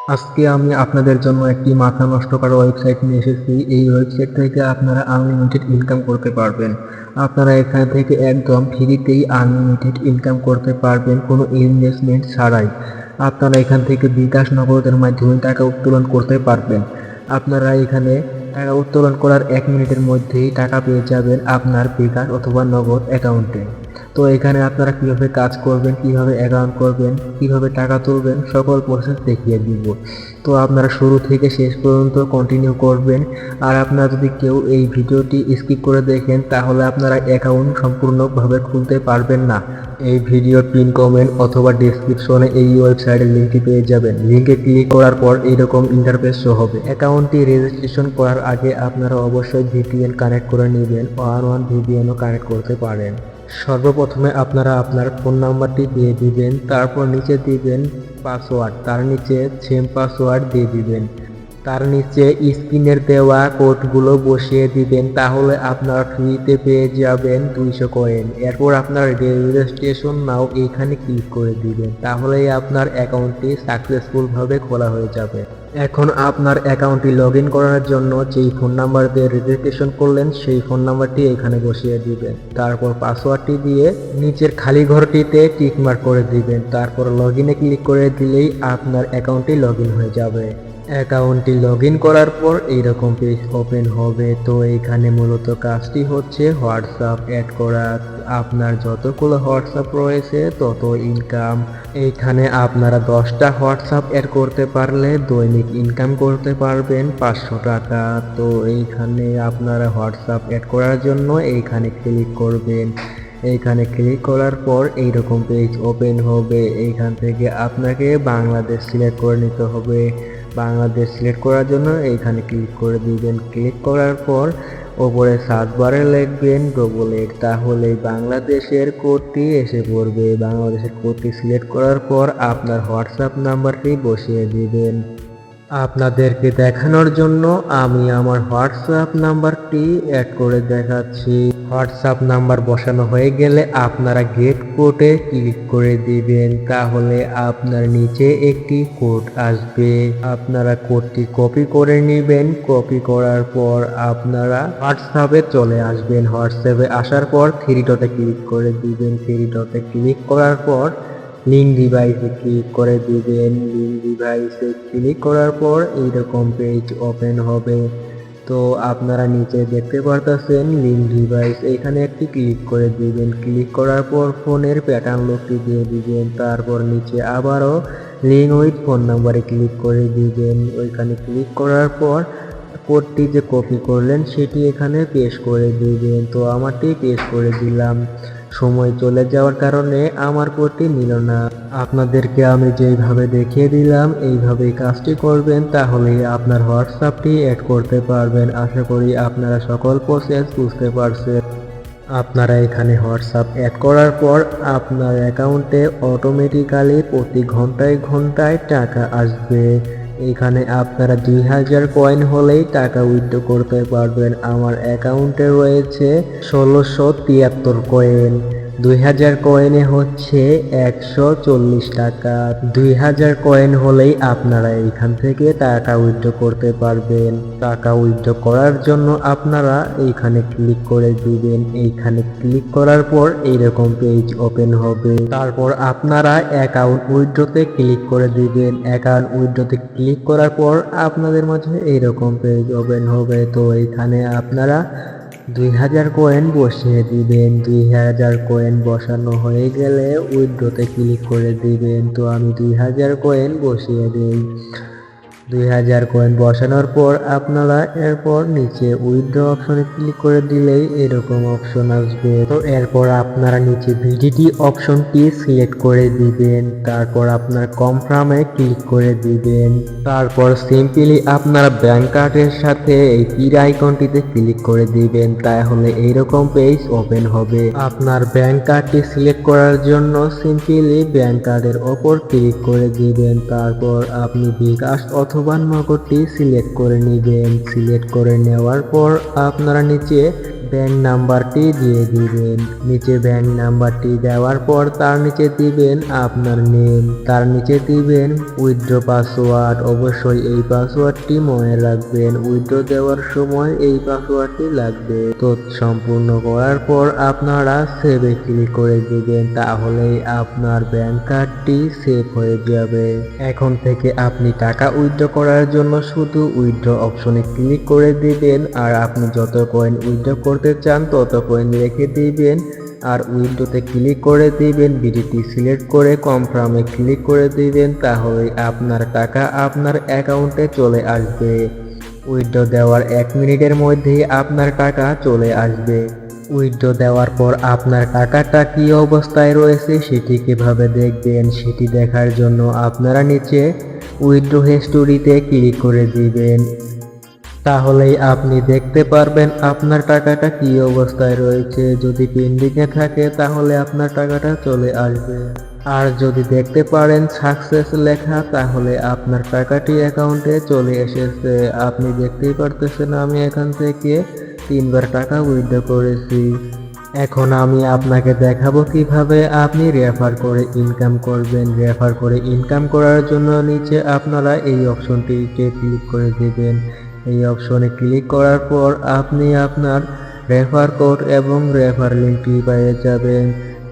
আজকে আমি আপনাদের জন্য একটি মাথা নষ্ট করা ওয়েবসাইট নিয়ে এসেছি। এই ওয়েবসাইট থেকে আপনারা আনলিমিটেড ইনকাম করতে পারবেন। আপনারা এখান থেকে একদম ফ্রিতেই আনলিমিটেড ইনকাম করতে পারবেন, কোনো ইনভেস্টমেন্ট ছাড়াই। আপনারা এখান থেকে বিকাশ নগদের মাধ্যমে টাকা উত্তোলন করতে পারবেন। আপনারা এখানে টাকা উত্তোলন করার 1 মিনিটের মধ্যেই টাকা পেয়ে যাবেন আপনার বিকাশ অথবা নগদ অ্যাকাউন্টে। তো এখানে আপনারা কিভাবে কাজ করবেন, কিভাবে অ্যাকাউন্ট করবেন, কিভাবে টাকা তুলবেন, সকল প্রসেস দেখিয়ে দিব। তো আপনারা শুরু থেকে শেষ পর্যন্ত কন্টিনিউ করবেন। আর আপনারা যদি কেউ এই ভিডিওটি স্কিপ করে দেখেন তাহলে আপনারা অ্যাকাউন্ট সম্পূর্ণভাবে খুলতে পারবেন না। এই ভিডিওর পিন কমেন্ট অথবা ডেসক্রিপশনে এই ওয়েবসাইটের লিঙ্কটি পেয়ে যাবেন। লিঙ্কে ক্লিক করার পর এইরকম ইন্টারফেস শো হবে। অ্যাকাউন্টটি রেজিস্ট্রেশন করার আগে আপনারা অবশ্যই ভিপিএন কানেক্ট করে নেবেন। ওয়ান ভিপিএনও কানেক্ট করতে পারেন। সর্বপ্রথমে আপনারা আপনার ফোন নাম্বারটি দিয়ে দিবেন, তারপর নিচে দিবেন পাসওয়ার্ড, তার নিচে সেম পাসওয়ার্ড দিয়ে দিবেন, তার নিচে স্ক্রিনের দেওয়া কোডগুলো বসিয়ে দিবেন। তাহলে আপনারা ফ্রিতে পেয়ে যাবেন 200 কয়েন। এরপর আপনার রেজিস্ট্রেশন নাও এইখানে ক্লিক করে দিবেন, তাহলেই আপনার অ্যাকাউন্টটি সাকসেসফুলভাবে খোলা হয়ে যাবে। এখন আপনার অ্যাকাউন্টটি লগ ইন করার জন্য যেই ফোন নাম্বার দিয়ে রেজিস্ট্রেশন করলেন সেই ফোন নাম্বারটি এখানে বসিয়ে দিবেন। তারপর পাসওয়ার্ডটি দিয়ে নিচের খালি ঘরটিতে টিকমার্ক করে দিবেন। তারপর লগ ইনে ক্লিক করে দিলেই আপনার অ্যাকাউন্টটি লগ ইন হয়ে যাবে। অ্যাকাউন্টটি লগ ইন করার পর এইরকম পেজ ওপেন হবে। তো এইখানে মূলত কাজটি হচ্ছে হোয়াটসঅ্যাপ অ্যাড করা। আপনার যতগুলো হোয়াটসঅ্যাপ রয়েছে তত ইনকাম। এইখানে আপনারা 10টা হোয়াটসঅ্যাপ অ্যাড করতে পারলে দৈনিক ইনকাম করতে পারবেন 500 টাকা। তো এইখানে আপনারা হোয়াটসঅ্যাপ অ্যাড করার জন্য এইখানে ক্লিক করবেন। এইখানে ক্লিক করার পর এইরকম পেজ ওপেন হবে। এইখান থেকে আপনাকে বাংলাদেশ সিলেক্ট করে নিতে হবে। বাংলাদেশ সিলেক্ট করার জন্য এইখানে ক্লিক করে দিবেন। ক্লিক করার পর ওপরে সার্চ বারে লিখবেন 888, তাহলে বাংলাদেশের কোডটি এসে পড়বে। বাংলাদেশের কোডটি সিলেক্ট করার পর আপনার হোয়াটসঅ্যাপ নাম্বারটি বসিয়ে দিবেন। আপনাদেরকে দেখানোর জন্য আমি আমার হোয়াটসঅ্যাপ নাম্বারটি অ্যাড করে দেখাচ্ছি। হোয়াটসঅ্যাপ নাম্বার বসানো হয়ে গেলে আপনারা গেট কোডে ক্লিক করে দিবেন, তাহলে আপনার নিচে একটি কোড আসবে। আপনারা কোডটি কপি করে নেবেন। কপি করার পর আপনারা হোয়াটসঅ্যাপে চলে আসবেন। হোয়াটসঅ্যাপে আসার পর 3 ডটে ক্লিক করে দিবেন। 3 ডটে ক্লিক করার পর লিঙ্ক ডিভাইসে ক্লিক করে দিবেন। লিঙ্ক ডিভাইসে ক্লিক করার পর এইরকম পেজ ওপেন হবে। তো আপনারা নিচে দেখতে পারতেছেন লিঙ্ক ডিভাইস, এখানে একটি ক্লিক করে দিবেন। ক্লিক করার পর ফোনের প্যাটার্ন লকটি দিয়ে দিবেন। তারপর নিচে আবারও লিঙ্ক উইথ ফোন নাম্বারে ক্লিক করে দিবেন। ওইখানে ক্লিক করার পর কোডটি যে কপি করলেন সেটি এখানে পেস্ট করে দিবেন। তো আমারটি পেস্ট করে দিলাম। সময় চলে যাওয়ার কারণে আমার কোডটি নিল না। আপনাদেরকে আমি যেইভাবে দেখিয়ে দিলাম এইভাবেই কাজটি করবেন, তাহলে আপনার হোয়াটসঅ্যাপটি অ্যাড করতে পারবেন। আশা করি আপনারা সকল প্রসেস বুঝতে পারছেন। আপনারা এখানে হোয়াটসঅ্যাপ অ্যাড করার পর আপনার অ্যাকাউন্টে অটোমেটিক্যালি প্রতি ঘন্টায় ঘন্টায় টাকা আসবে। এখানে আপনারা 2000 কয়েন হলেই টাকা উইথড্র করতে পারবেন। আমার অ্যাকাউন্টে রয়েছে 1673 কয়েন। 2000 কয়েনে হচ্ছে 140 টাকা। 2000 কয়েন হলেই আপনারা এইখান থেকে টাকা উইথড্র করতে পারবেন। টাকা উইথড্র করার জন্য আপনারা এইখানে ক্লিক করে দিবেন। এইখানে ক্লিক করার পর এইরকম পেজ ওপেন হবে। তারপর আপনারা অ্যাকাউন্ট উইথড্রতে ক্লিক করে দিবেন। অ্যাকাউন্ট উইথড্রতে ক্লিক করার পর আপনাদের মাঝে এইরকম পেজ ওপেন হবে। তো এইখানে আপনারা 2000 কয়েন বসিয়ে দিবেন। 2000 কয়েন বসানো হয়ে গেলে উইথড্রতে ক্লিক করে দিবেন। তো আমি 2000 কয়েন বসিয়ে দিই। 2000 কয়েন বসানোর পর আপনারা এরপর নিচে উইথড্র অপশনে ক্লিক করে দিলেই এরকম অপশন আসবে। তো এরপর আপনারা নিচে ভিডিটি অপশনটি সিলেক্ট করে দিবেন। তারপর আপনার কনফার্মে ক্লিক করে দিবেন। তারপর সিম্পলি আপনারা ব্যাংক কার্ডের সাথে এই তীর আইকনটিতে ক্লিক করে দিবেন, তাহলে এইরকম পেজ ওপেন হবে। আপনার ব্যাংক কার্ডটি সিলেক্ট করার জন্য সিম্পলি ব্যাংক কার্ডের ওপর ক্লিক করে দিবেন। তারপর আপনি বিকাশ অথবা নগদটি সিলেক্ট করে নেবেন। সিলেক্ট করে নেওয়ার পর আপনারা নিচে ব্যাংক নাম্বারটি দিয়ে দিবেন। নিচে ব্যাংক নাম্বারটি দেওয়ার পর তার নিচে দিবেন আপনার নেম, তার নিচে দিবেন উইথড্র পাসওয়ার্ড। অবশ্যই এই পাসওয়ার্ডটি মনে রাখবেন, উইথড্র দেওয়ার সময় এই পাসওয়ার্ডটি লাগবে। তো সম্পূর্ণ করার পর আপনারা সেভে ক্লিক করে দিবেন, তাহলেই আপনার ব্যাংক কার্ডটি সেভ হয়ে যাবে। এখন থেকে আপনি টাকা উইথড্র করার জন্য শুধু উইথড্র অপশনে ক্লিক করে দিবেন, আর আপনি যত কয়েন উইথড্র করতে চান তত কয়েন রেখে দিবেন, আর উইথড্রতে ক্লিক করে দিবেন। বিডিটি সিলেক্ট করে কনফার্মে ক্লিক করে দিবেন, তাহলে আপনার টাকা আপনার অ্যাকাউন্টে চলে আসবে। উইথড্র দেওয়ার 1 মিনিটের মধ্যেই আপনার টাকা চলে আসবে। উইথড্র দেওয়ার পর আপনার টাকাটা কি অবস্থায় রয়েছে সেটি কিভাবে দেখবেন, সেটি দেখার জন্য আপনারা নিচে উইথড্র হিস্টোরিতে ক্লিক করে দিবেন, তাহলেই আপনি দেখতে পারবেন আপনার টাকাটা কি অবস্থায় রয়েছে। যদি পেন্ডিংয়ে থাকে তাহলে আপনার টাকাটা চলে আসবে, আর যদি দেখতে পারেন সাকসেস লেখা তাহলে আপনার টাকাটি অ্যাকাউন্টে চলে এসেছে। আপনি দেখতেই পারতেছেন আমি এখান থেকে 3 বার টাকা উইথড্র করেছি। এখন আমি আপনাকে দেখাবো কিভাবে আপনি রেফার করে ইনকাম করবেন। রেফার করে ইনকাম করার জন্য নিচে আপনারা এই অপশনটিতে ক্লিক করে দিবেন। এই অপশনে ক্লিক করার পর আপনি আপনার রেফার কোড এবং রেফার লিঙ্কটি পেয়ে যাবেন।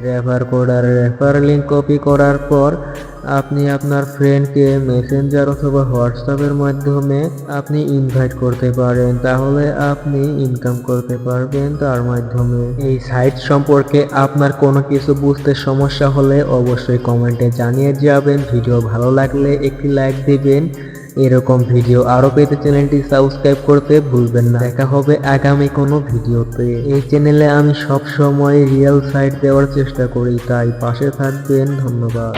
রেফার কোড আর রেফার লিঙ্ক কপি করার পর আপনি আপনার ফ্রেন্ডকে মেসেঞ্জার অথবা হোয়াটসঅ্যাপের মাধ্যমে আপনি ইনভাইট করতে পারেন, তাহলে আপনি ইনকাম করতে পারবেন তার মাধ্যমে। এই সাইট সম্পর্কে আপনার কোনো কিছু বুঝতে সমস্যা হলে অবশ্যই কমেন্টে জানিয়ে যাবেন। ভিডিও ভালো লাগলে একটি লাইক দিবেন। এরকম ভিডিও আরো পেতে চ্যানেলটি সাবস্ক্রাইব করতে ভুলবেন না। দেখা হবে আগামী কোনো ভিডিওতে। এই চ্যানেলে আমি সব সময় রিয়েল সাইট দেওয়ার চেষ্টা করি, তাই পাশে থাকবেন। ধন্যবাদ।